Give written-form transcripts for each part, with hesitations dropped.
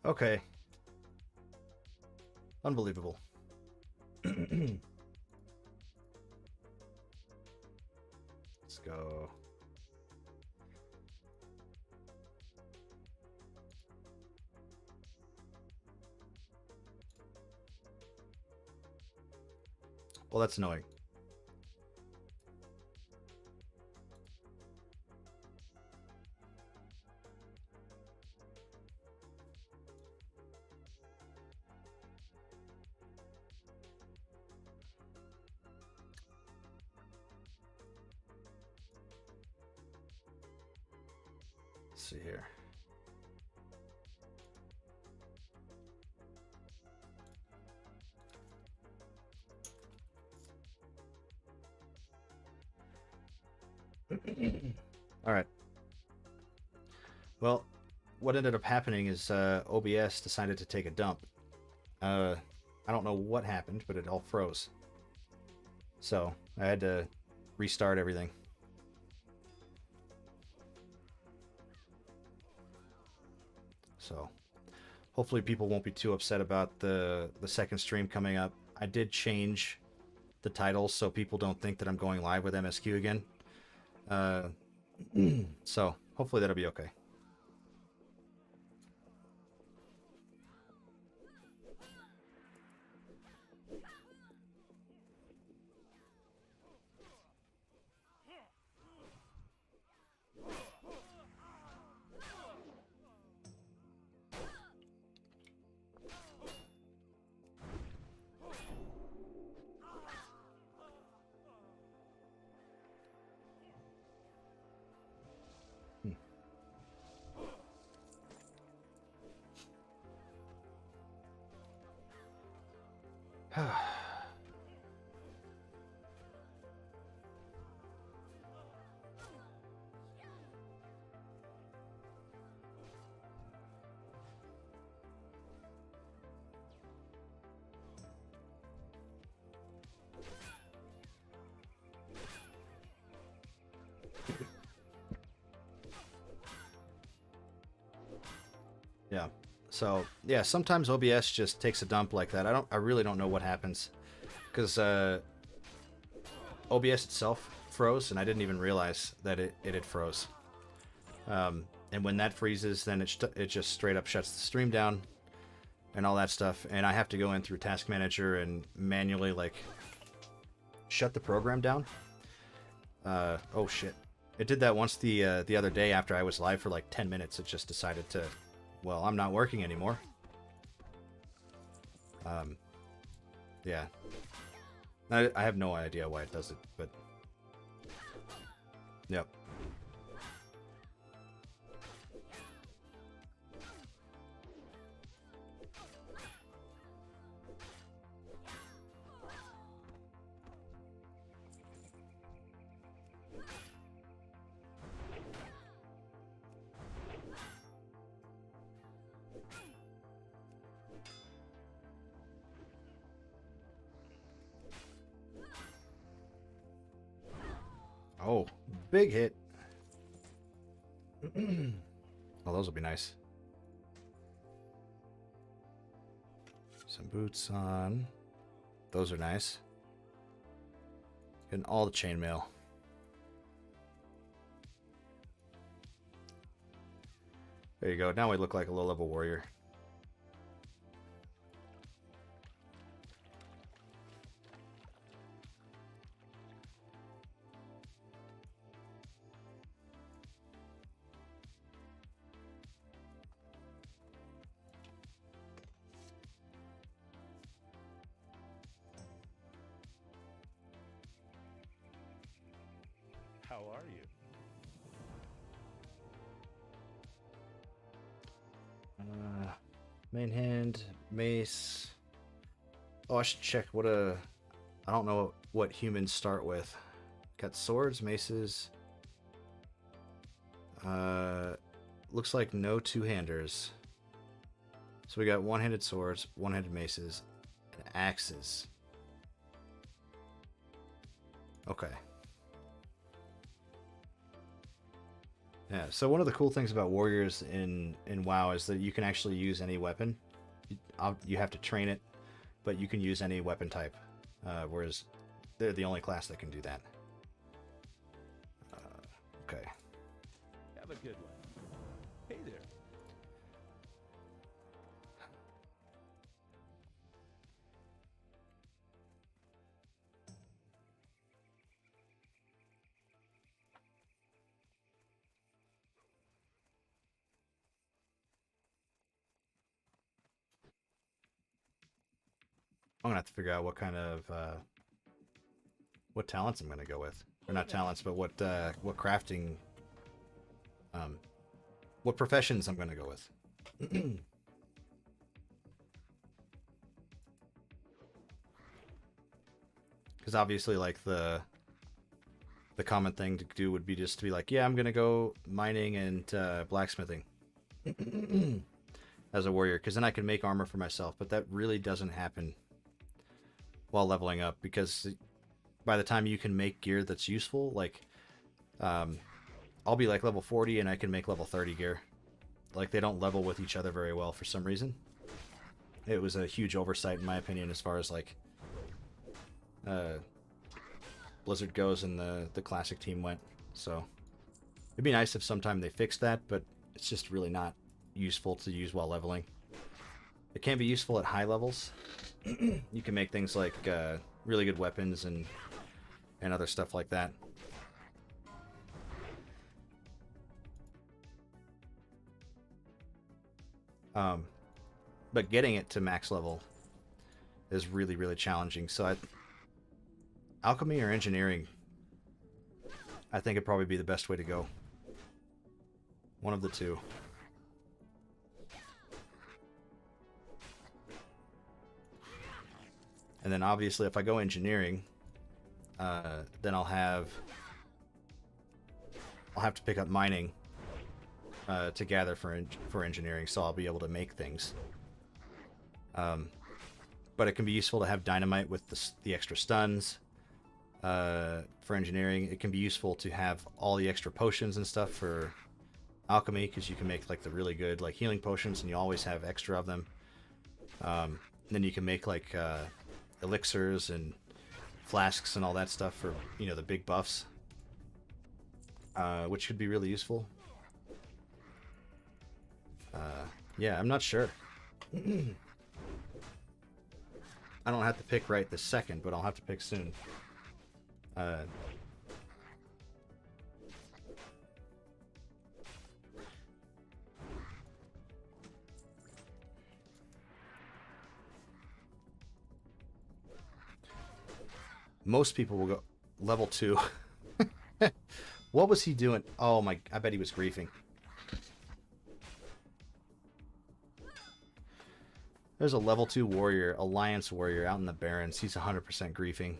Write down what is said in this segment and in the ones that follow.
Okay. Unbelievable. Let's go. Well, that's annoying. Let's see here. All right. Well, what ended up happening is OBS decided to take a dump. I don't know what happened, but it all froze. So I had to restart everything. So hopefully people won't be too upset about the second stream coming up. I did change the title so people don't think that I'm going live with MSQ again. So hopefully that'll be okay. Yeah. So yeah, sometimes OBS just takes a dump like that. I really don't know what happens, because OBS itself froze, and I didn't even realize that it had froze. And when that freezes, then it just straight up shuts the stream down, and all that stuff. And I have to go in through Task Manager and manually like shut the program down. Oh shit! It did that once the other day after I was live for like 10 minutes. It just decided to, well, I'm not working anymore. Yeah. I have no idea why it does it, but yep. Oh, big hit. Oh, those will be nice. Some boots on. Those are nice. Getting all the chainmail. There you go. Now we look like a low-level warrior. How are you? Main hand, mace. Oh, I should check what I don't know what humans start with. Got swords, maces. Looks like no two-handers. So we got one-handed swords, one-handed maces, and axes. Okay. Yeah, so one of the cool things about warriors in WoW is that you can actually use any weapon. You have to train it, but you can use any weapon type, whereas they're the only class that can do that. Okay. Have a good one. Hey there. I'm gonna have to figure out what kind of what talents I'm gonna go with, or not talents, but what crafting, what professions I'm gonna go with. Because obviously, like the common thing to do would be just to be like, yeah, I'm gonna go mining and blacksmithing as a warrior, because then I can make armor for myself. But that really doesn't happen while leveling up, because by the time you can make gear that's useful, like I'll be like level 40 and I can make level 30 gear. Like, they don't level with each other very well for some reason. It was a huge oversight in my opinion as far as like Blizzard goes and the classic team went. So it'd be nice if sometime they fixed that, but it's just really not useful to use while leveling. It can be useful at high levels. You can make things like really good weapons and other stuff like that. But getting it to max level is really, really challenging. So alchemy or engineering, I think it'd probably be the best way to go. One of the two. And then obviously if I go engineering, then I'll have to pick up mining to gather for engineering, so I'll be able to make things. But it can be useful to have dynamite with the extra stuns for engineering. It can be useful to have all the extra potions and stuff for alchemy, because you can make like the really good like healing potions, and you always have extra of them. Then you can make like elixirs and flasks and all that stuff for, you know, the big buffs, which could be really useful. Yeah, I'm not sure. I don't have to pick right this second, but I'll have to pick soon. Most people will go level 2. What was he doing? Oh my, I bet he was griefing. There's a level 2 warrior, Alliance warrior, out in the Barrens. He's 100% griefing.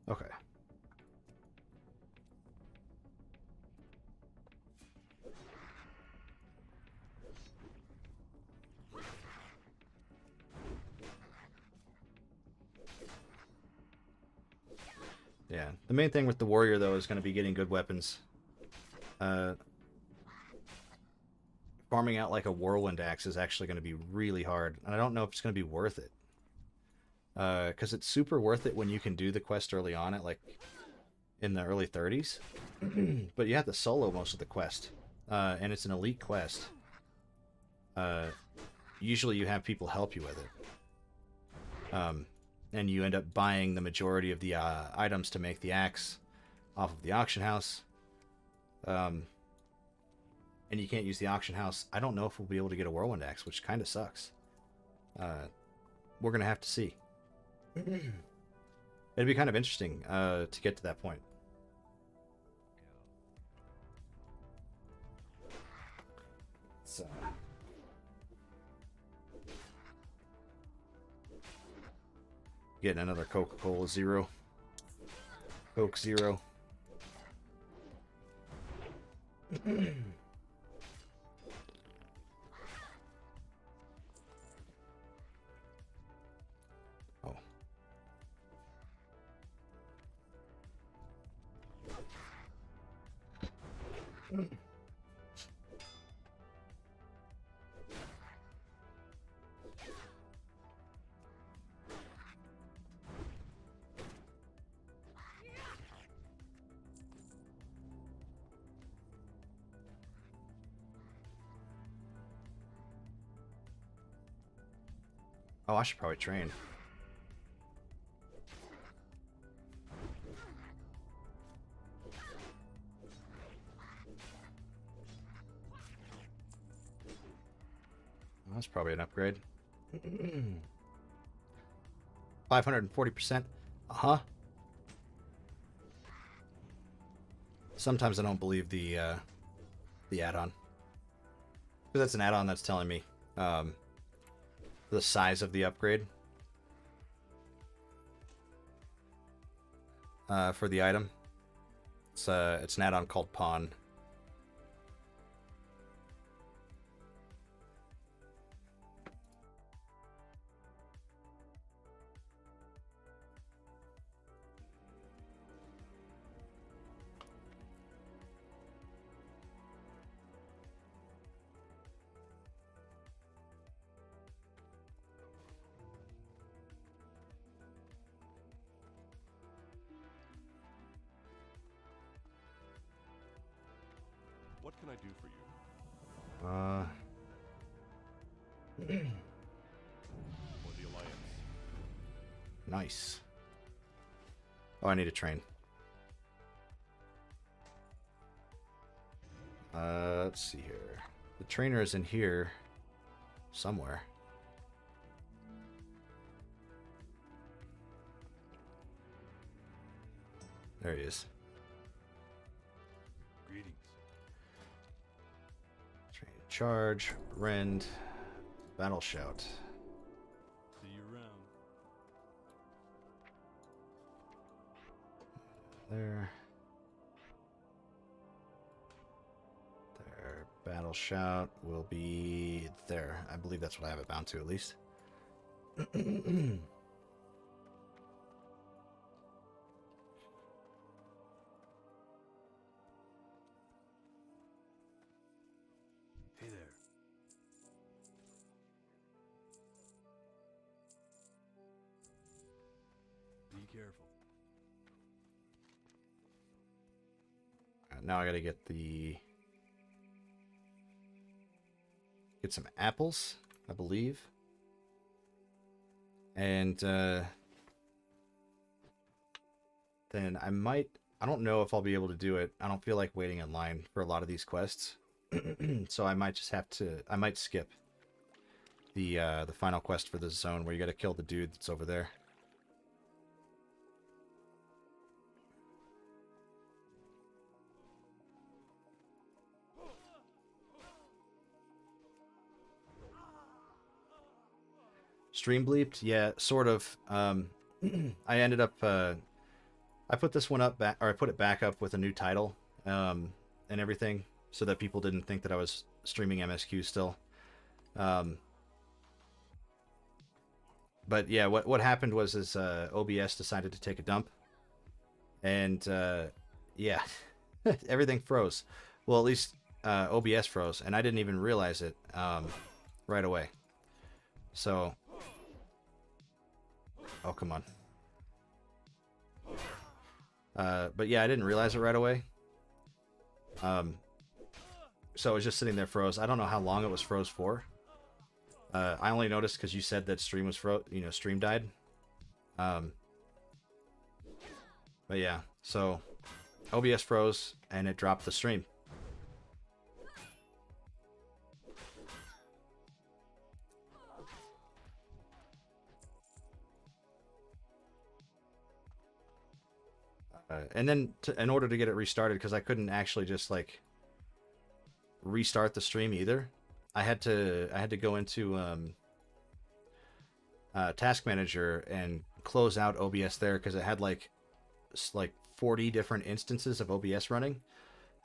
Okay. Yeah, the main thing with the warrior though is going to be getting good weapons. Farming out like a whirlwind axe is actually going to be really hard, and I don't know if it's going to be worth it. Because it's super worth it when you can do the quest early on at like in the early 30s, but you have to solo most of the quest, and it's an elite quest. Usually you have people help you with it, and you end up buying the majority of the items to make the axe off of the auction house. And you can't use the auction house. I don't know if we'll be able to get a whirlwind axe, which kind of sucks. We're gonna have to see. It'd be kind of interesting to get to that point. So. Getting another Coca-Cola Zero. Coke Zero. Oh. Oh, I should probably train. That's probably an upgrade. 540%. Uh-huh. Sometimes I don't believe the add-on. Because that's an add-on that's telling me the size of the upgrade for the item. It's an add-on called Pawn. What can I do for you? For the Alliance. Nice. Oh, I need to train. Let's see here. The trainer is in here somewhere. There he is. Greetings. Train charge, rend, battle shout. See you around. There. There. Battle shout will be there. I believe that's what I have it bound to, at least. Hey there. Be careful. Now I gotta get some apples, I believe. And then I don't know if I'll be able to do it. I don't feel like waiting in line for a lot of these quests. So I might skip the final quest for this zone where you gotta kill the dude that's over there. Stream bleeped? Yeah, sort of. I ended up I put this one up back, or I put it back up with a new title and everything, so that people didn't think that I was streaming MSQ still. But yeah, what happened was OBS decided to take a dump, and yeah, everything froze. Well, at least OBS froze, and I didn't even realize it right away. So, oh come on. But yeah, I didn't realize it right away. So it was just sitting there froze. I don't know how long it was froze for. I only noticed because you said that stream was stream died. But yeah, so OBS froze and it dropped the stream. And then in order to get it restarted, because I couldn't actually just like restart the stream either, I had to go into Task Manager and close out OBS there because it had like 40 different instances of OBS running,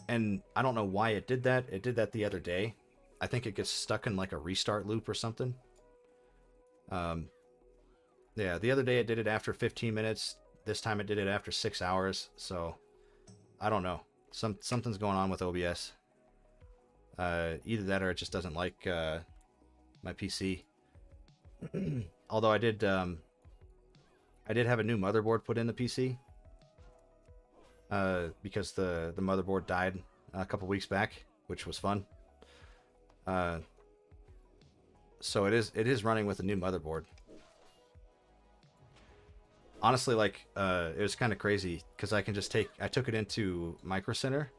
and I don't know why it did that. It did that the other day. I think it gets stuck in like a restart loop or something. Yeah, the other day it did it after 15 minutes. This time it did it after 6 hours. So I don't know. Something's going on with OBS. Either that or it just doesn't like my PC. Although I did have a new motherboard put in the PC. Because the motherboard died a couple weeks back, which was fun. So it is running with a new motherboard. Honestly, like it was kind of crazy because I took it into Micro Center,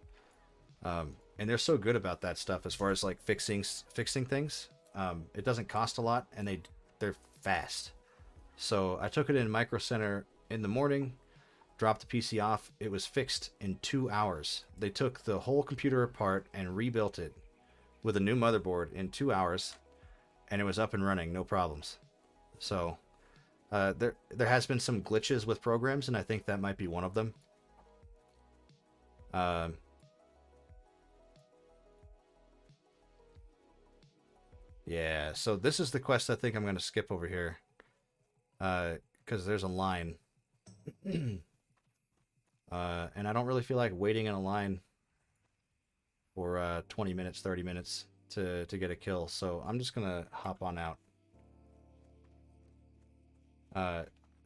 and they're so good about that stuff as far as like fixing things. It doesn't cost a lot, and they're fast. So I took it in Micro Center in the morning, dropped the PC off. It was fixed in 2 hours. They took the whole computer apart and rebuilt it with a new motherboard in 2 hours, and it was up and running, no problems. So there has been some glitches with programs, and I think that might be one of them. Yeah, so this is the quest I think I'm going to skip over here, because there's a line. And I don't really feel like waiting in a line for 20 minutes, 30 minutes to get a kill, so I'm just going to hop on out.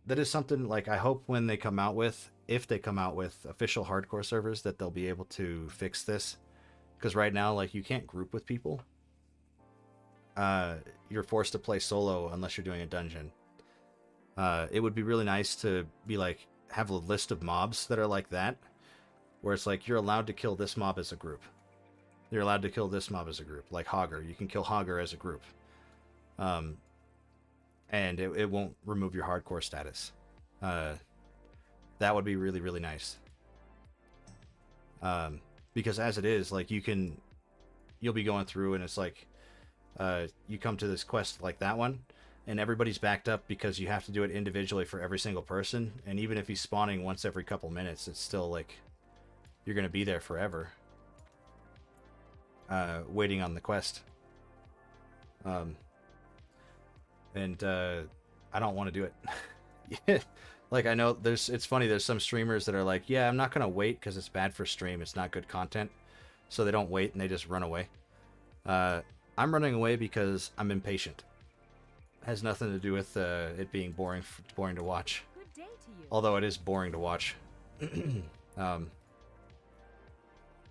That is something like I hope when they come out with, if they come out with official hardcore servers, that they'll be able to fix this. Because right now, like, you can't group with people. You're forced to play solo unless you're doing a dungeon. It would be really nice to be like, have a list of mobs that are like that, where it's like, you're allowed to kill this mob as a group. You're allowed to kill this mob as a group. Like Hogger, you can kill Hogger as a group. And it won't remove your hardcore status. That would be really, really nice. Because as it is, like, you'll be going through and it's like, you come to this quest like that one, and everybody's backed up because you have to do it individually for every single person. And even if he's spawning once every couple minutes, it's still like, you're going to be there forever. Waiting on the quest. And I don't want to do it. Like, I know it's funny, there's some streamers that are like, yeah, I'm not going to wait because it's bad for stream. It's not good content. So they don't wait and they just run away. I'm running away because I'm impatient. It has nothing to do with it being boring to watch. Good day to you. Although it is boring to watch.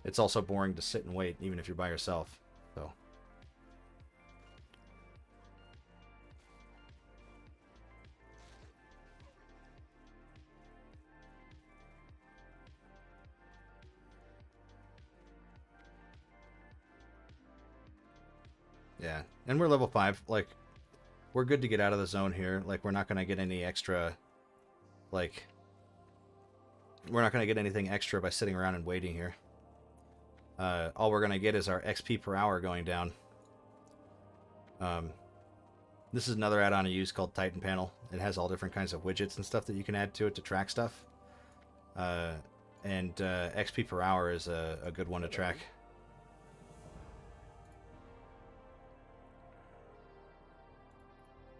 It's also boring to sit and wait, even if you're by yourself. So. Yeah, and we're level 5. Like, we're good to get out of the zone here. Like, we're not going to get any extra, like, we're not going to get anything extra by sitting around and waiting here. All we're going to get is our XP per hour going down. This is another add-on I use called Titan Panel. It has all different kinds of widgets and stuff that you can add to it to track stuff. And XP per hour is a good one to track.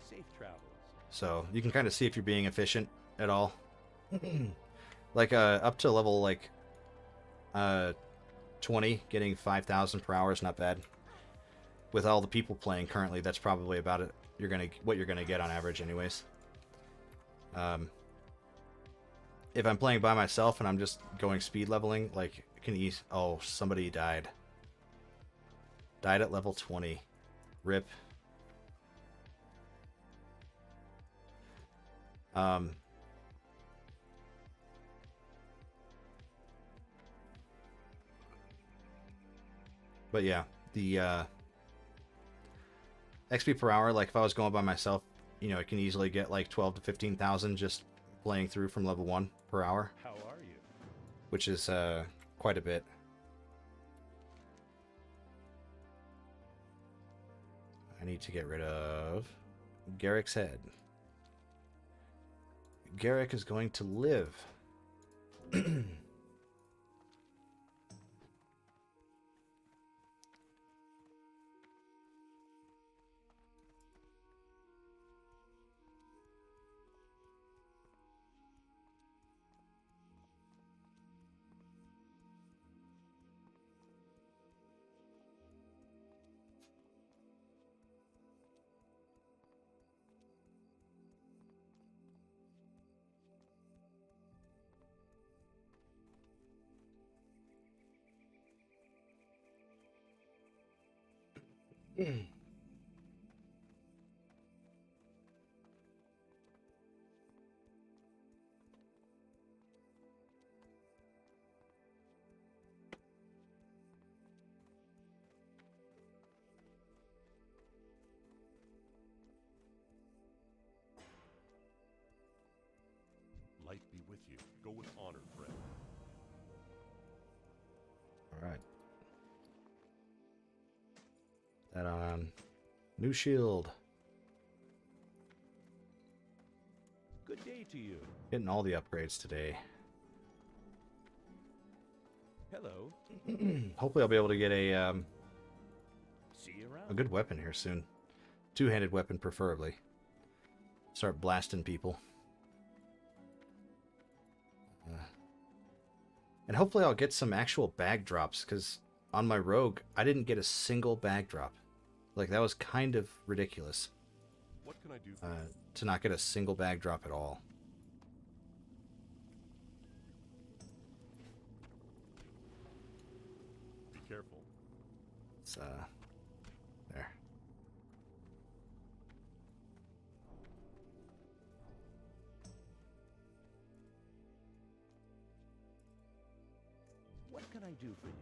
Safe travels. So you can kind of see if you're being efficient at all. Like up to level like 20, getting 5,000 per hour is not bad. With all the people playing currently, that's probably about it. What you're gonna get on average, anyways. If I'm playing by myself and I'm just going speed leveling, like, oh, somebody died. Died at level 20. Rip. But yeah, the XP per hour, like if I was going by myself, you know, it can easily get like 12 to 15,000 just playing through from level 1 per hour. How are you? which is quite a bit. I need to get rid of Garrick's head. Garrick is going to live. Light be with you. Go with honor, friend. All right. That on. New shield. Good day to you. Getting all the upgrades today. Hello. Hopefully I'll be able to get See you around. a good weapon here soon. Two-handed weapon, preferably. Start blasting people. And hopefully I'll get some actual bag drops, because on my rogue, I didn't get a single bag drop. Like, that was kind of ridiculous. What can I do for you? To not get a single bag drop at all. Be careful. It's, there. What can I do for you?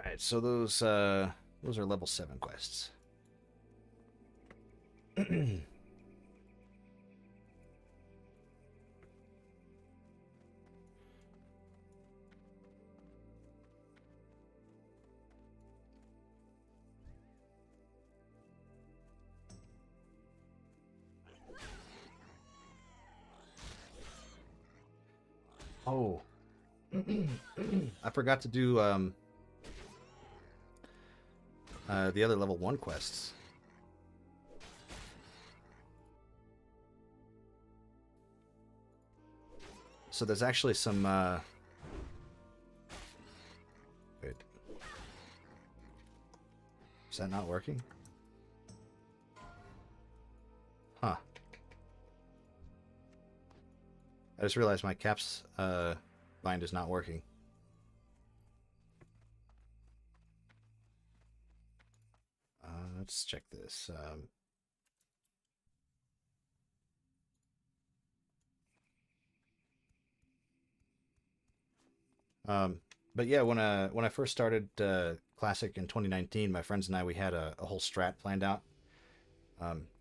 Alright, so those are level 7 quests. Oh. I forgot to do the other level 1 quests. So there's actually some wait. Is that not working? Huh. I just realized my caps bind is not working. Let's check this. But yeah, when I first started Classic in 2019, my friends and I, we had a whole strat planned out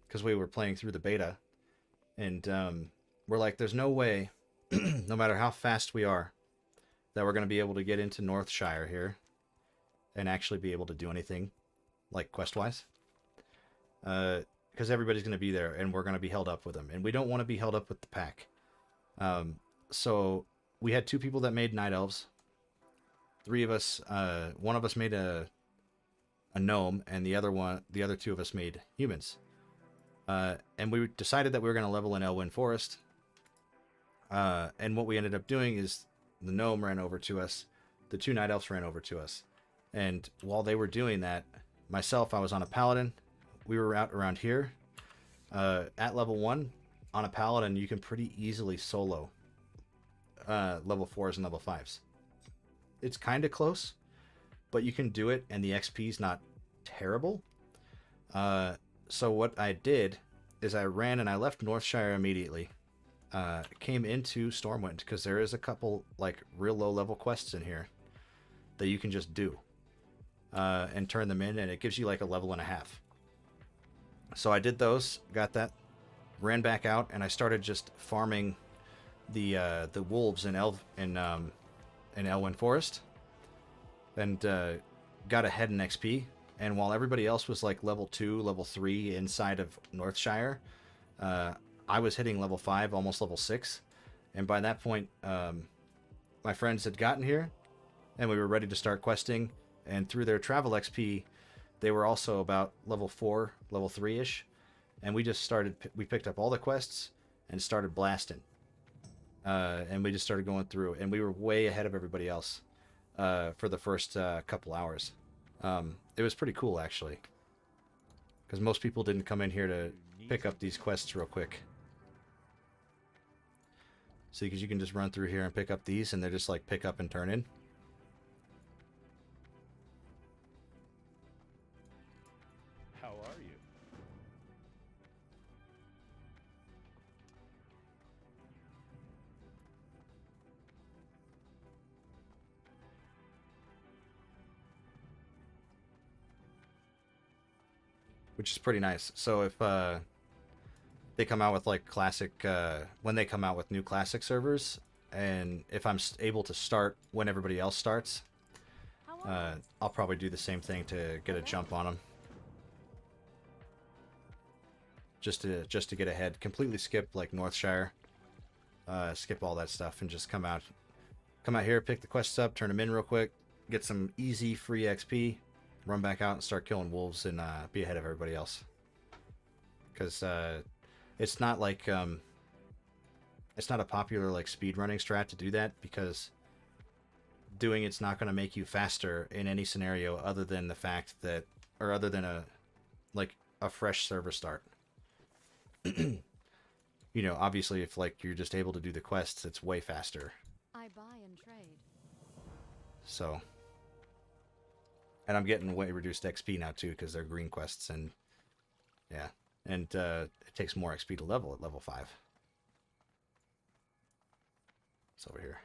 because we were playing through the beta, and we're like, there's no way, no matter how fast we are, that we're going to be able to get into Northshire here and actually be able to do anything like quest-wise. Because everybody's going to be there, and we're going to be held up with them, and we don't want to be held up with the pack. So we had 2 people that made night elves. 3 of us, one of us made a gnome, and the other 2 of us made humans. And we decided that we were going to level in Elwyn Forest. And what we ended up doing is the gnome ran over to us, the 2 night elves ran over to us, and while they were doing that, myself, I was on a paladin. We were out around here. At level 1, on a paladin, you can pretty easily solo level 4s and level 5s. It's kind of close, but you can do it, and the XP's not terrible. So what I did is I ran and I left Northshire immediately. Came into Stormwind, because there is a couple like real low level quests in here that you can just do and turn them in, and it gives you like a level and a half. So I did those, got that, ran back out, and I started just farming the wolves in Elwyn Forest, and got ahead in XP. And while everybody else was like level 2, level 3 inside of Northshire, I was hitting level 5, almost level 6. And by that point, my friends had gotten here, and we were ready to start questing. And through their travel XP, they were also about level 4, level 3-ish. And we just we picked up all the quests and started blasting. And we just started going through, and we were way ahead of everybody else for the first couple hours. It was pretty cool, actually, because most people didn't come in here to pick up these quests real quick. See, because you can just run through here and pick up these, and they're just like pick up and turn in. How are you? Which is pretty nice. So if they come out with like classic, when they come out with new classic servers, and if I'm able to start when everybody else starts, I'll probably do the same thing to get a jump on them. Just to get ahead. Completely skip like Northshire, skip all that stuff, and just come out here, pick the quests up, turn them in real quick, get some easy free XP, run back out and start killing wolves, and be ahead of everybody else. Because it's not like it's not a popular like speedrunning strat to do that, because doing it's not going to make you faster in any scenario other than the fact that, or other than a fresh server start. You know, obviously if like you're just able to do the quests, it's way faster. I buy and trade. So, and I'm getting way reduced XP now too, because they're green quests, and yeah, and it takes more XP to level at level 5. It's over here.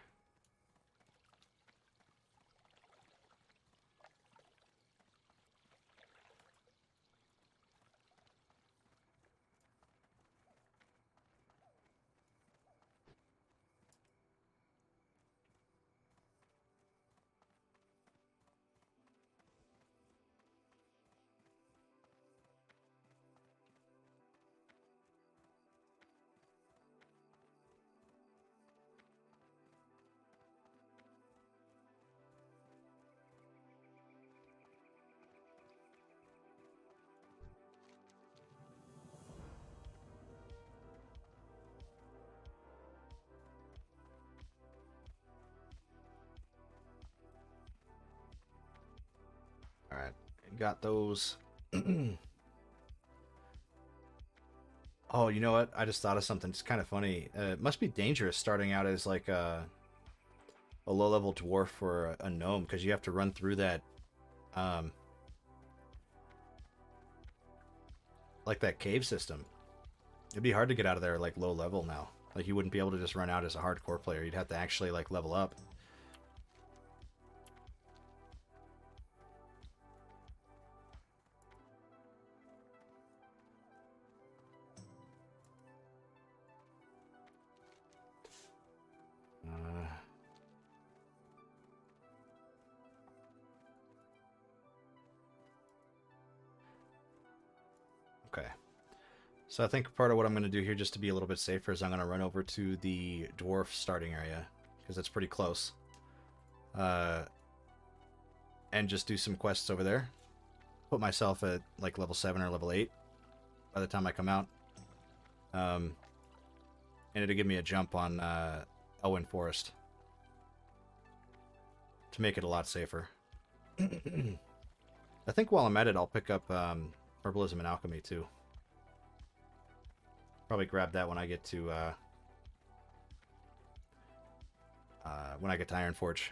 All right, got those. Oh, you know what? I just thought of something. It's kind of funny. It must be dangerous starting out as like a low-level dwarf or a gnome, because you have to run through that, like that cave system. It'd be hard to get out of there like low level now. Like you wouldn't be able to just run out as a hardcore player. You'd have to actually like level up. Okay. So I think part of what I'm going to do here, just to be a little bit safer, is I'm going to run over to the dwarf starting area, because it's pretty close. And just do some quests over there. Put myself at like level 7 or level 8 by the time I come out. And it'll give me a jump on Elwyn Forest to make it a lot safer. I think while I'm at it, I'll pick up Herbalism and Alchemy too. Probably grab that when I get to Ironforge.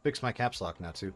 Fix my caps lock now too.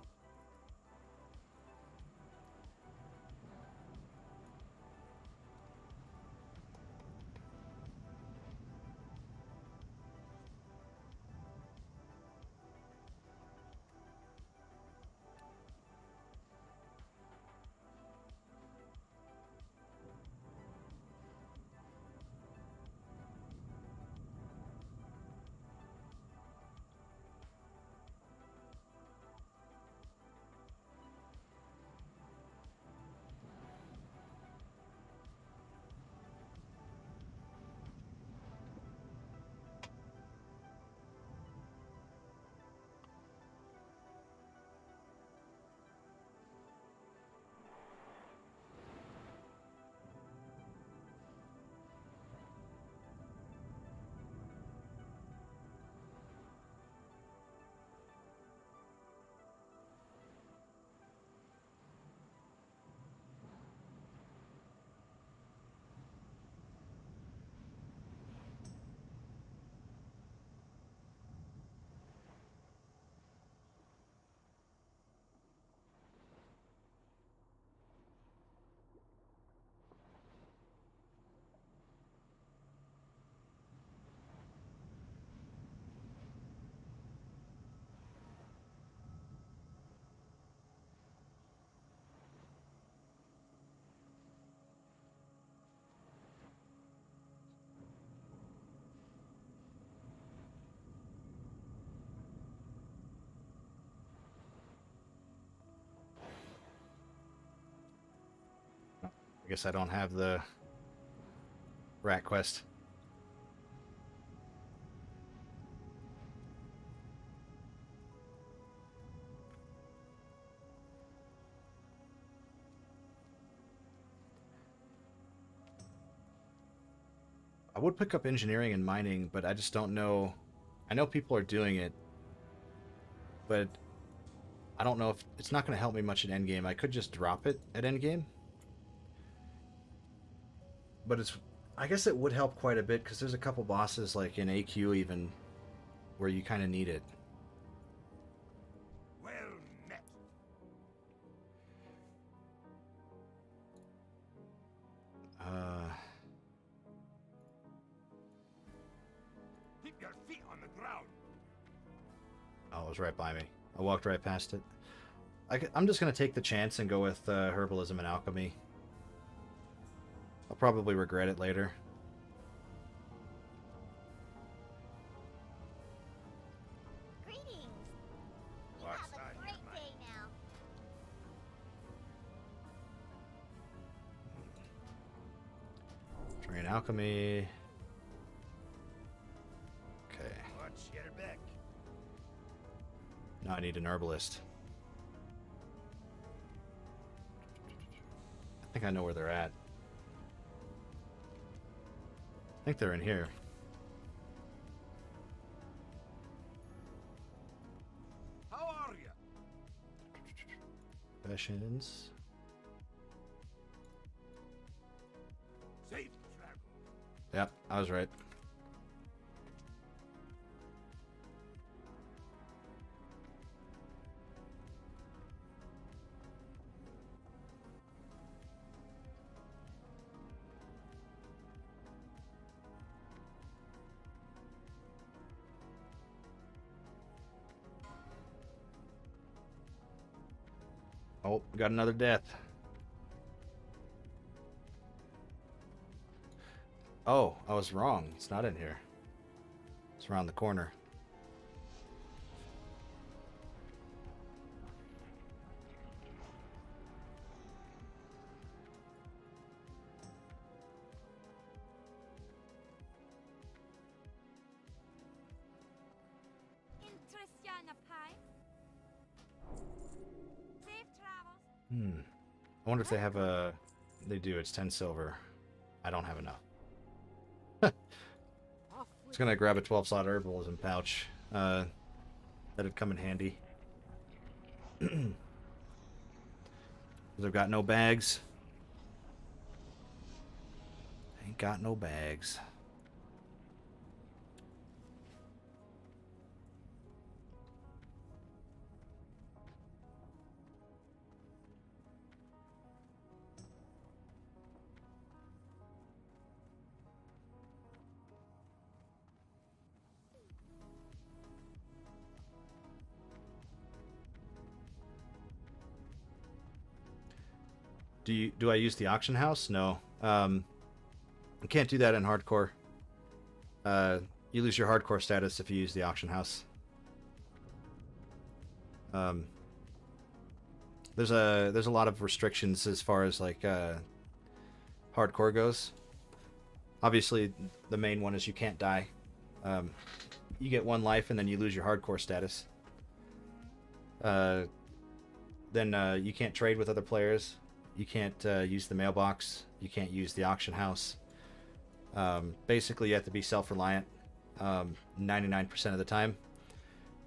I guess I don't have the rat quest. I would pick up engineering and mining, but I just don't know. I know people are doing it, but I don't know if it's not going to help me much at endgame. I could just drop it at endgame, but I guess it would help quite a bit because there's a couple bosses like in AQ even where you kind of need it. Well met. Keep your feet on the ground. Oh, it was right by me. I walked right past it. I'm just going to take the chance and go with herbalism and alchemy. I'll probably regret it later. Greetings. You What's have on a your great mind? day now. Train alchemy. Okay. Watch your back. Now I need an herbalist. I think I know where they're at. I think they're in here. How are you? Professions. Safe travel. Yep, I was right. Oh, got another death. Oh, I was wrong. It's not in here. It's around the corner. Interestiana Pie. Safe travels. I wonder if they have a... They do. It's 10 silver. I don't have enough. Just gonna grab a 12-slot herbalism pouch. That'd come in handy. Because I've got no bags. Ain't got no bags. Do I use the auction house? No. You can't do that in hardcore. You lose your hardcore status if you use the auction house. There's a lot of restrictions as far as like hardcore goes. Obviously, the main one is you can't die. You get 1 life and then you lose your hardcore status. Then you can't trade with other players. You can't use the mailbox. You can't use the auction house. Basically, you have to be self-reliant 99% of the time.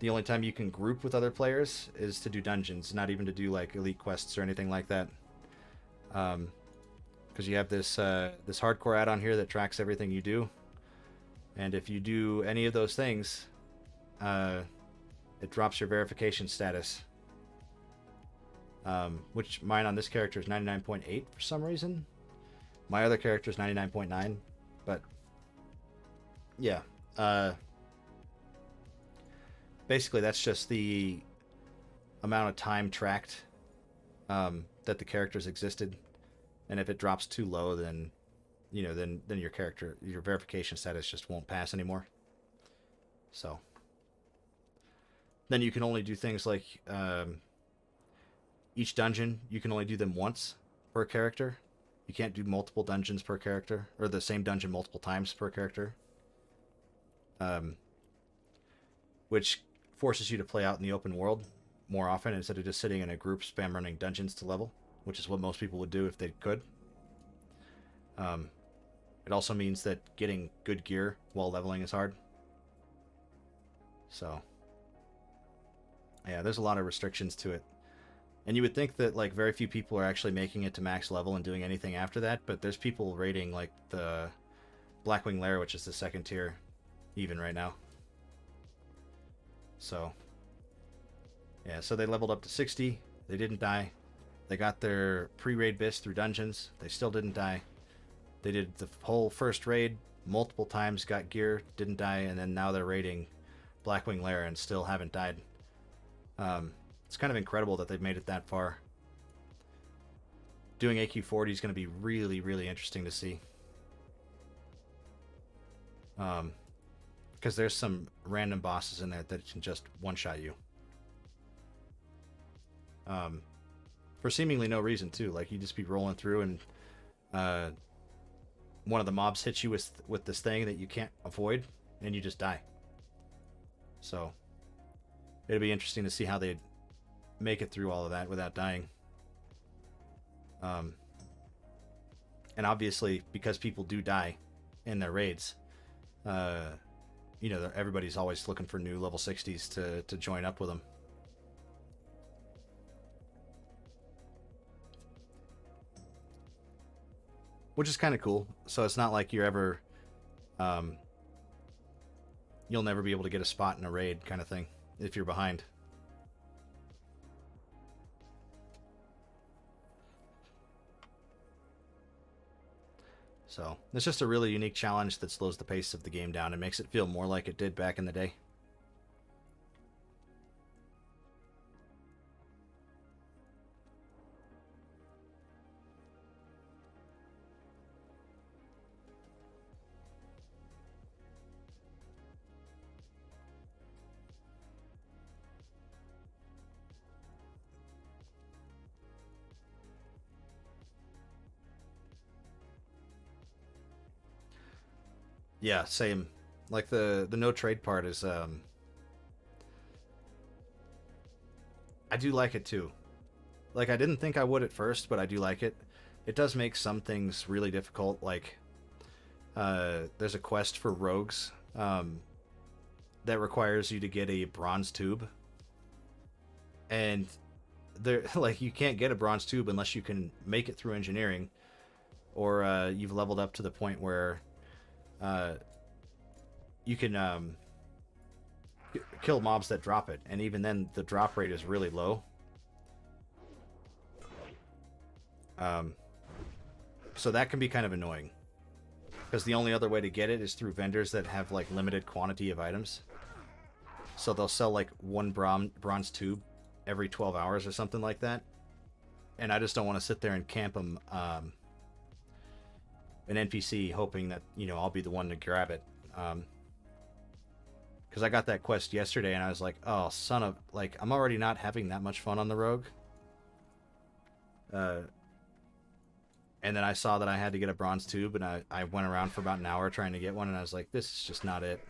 The only time you can group with other players is to do dungeons, not even to do like elite quests or anything like that. Because you have this this hardcore add-on here that tracks everything you do, and if you do any of those things, it drops your verification status. Which mine on this character is 99.8 for some reason. My other character is 99.9, but yeah. Basically, that's just the amount of time tracked that the characters existed, and if it drops too low, then then your character, your verification status just won't pass anymore. So then you can only do things like each dungeon, you can only do them once per character. You can't do multiple dungeons per character, or the same dungeon multiple times per character. Which forces you to play out in the open world more often instead of just sitting in a group spam running dungeons to level, which is what most people would do if they could. It also means that getting good gear while leveling is hard. So, yeah, there's a lot of restrictions to it. And you would think that like very few people are actually making it to max level and doing anything after that, but there's people raiding like the Blackwing Lair, which is the 2nd tier, even right now. So, yeah, so they leveled up to 60. They didn't die. They got their pre-raid bis through dungeons. They still didn't die. They did the whole first raid multiple times, got gear, didn't die, and then now they're raiding Blackwing Lair and still haven't died. It's kind of incredible that they've made it that far. Doing AQ40 is going to be really, really interesting to see. Because there's some random bosses in there that can just one-shot you. For seemingly no reason, too. Like, you just be rolling through and one of the mobs hits you with this thing that you can't avoid, and you just die. So, it'll be interesting to see how they make it through all of that without dying. And obviously, because people do die in their raids, everybody's always looking for new level 60s to join up with them. Which is kind of cool. So it's not like you're ever... you'll never be able to get a spot in a raid kind of thing if you're behind. So, it's just a really unique challenge that slows the pace of the game down and makes it feel more like it did back in the day. Yeah, same. Like the no trade part is I do like it too. Like I didn't think I would at first, but I do like it. It does make some things really difficult, like there's a quest for rogues that requires you to get a bronze tube. And there like you can't get a bronze tube unless you can make it through engineering, or you've leveled up to the point where you can kill mobs that drop it, and even then the drop rate is really low. So that can be kind of annoying, because the only other way to get it is through vendors that have like limited quantity of items. So they'll sell like one bronze tube every 12 hours or something like that. and I just don't want to sit there and camp them an NPC hoping that, you know, I'll be the one to grab it. Because I got that quest yesterday and I was like, oh, son of, like, I'm already not having that much fun on the rogue. And then I saw that I had to get a bronze tube, and I went around for about an hour trying to get one, and I was like, this is just not it.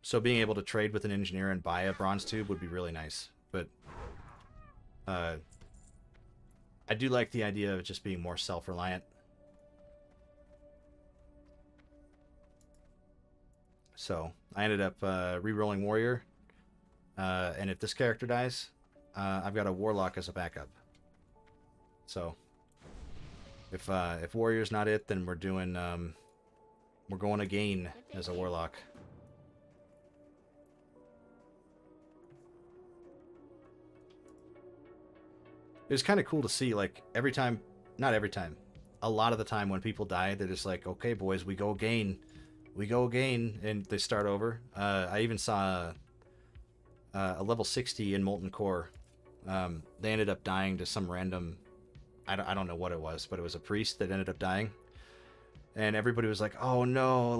So being able to trade with an engineer and buy a bronze tube would be really nice. But I do like the idea of just being more self-reliant. So I ended up re-rolling warrior, and if this character dies, I've got a warlock as a backup. So if warrior's not it, then we're doing we're going again as a warlock. It was kind of cool to see, like, every time, not every time, a lot of the time when people die, they're just like, okay, boys, we go again, and they start over. I even saw a level 60 in Molten Core. They ended up dying to some random, I don't know what it was, but it was a priest that ended up dying. And everybody was like, oh no,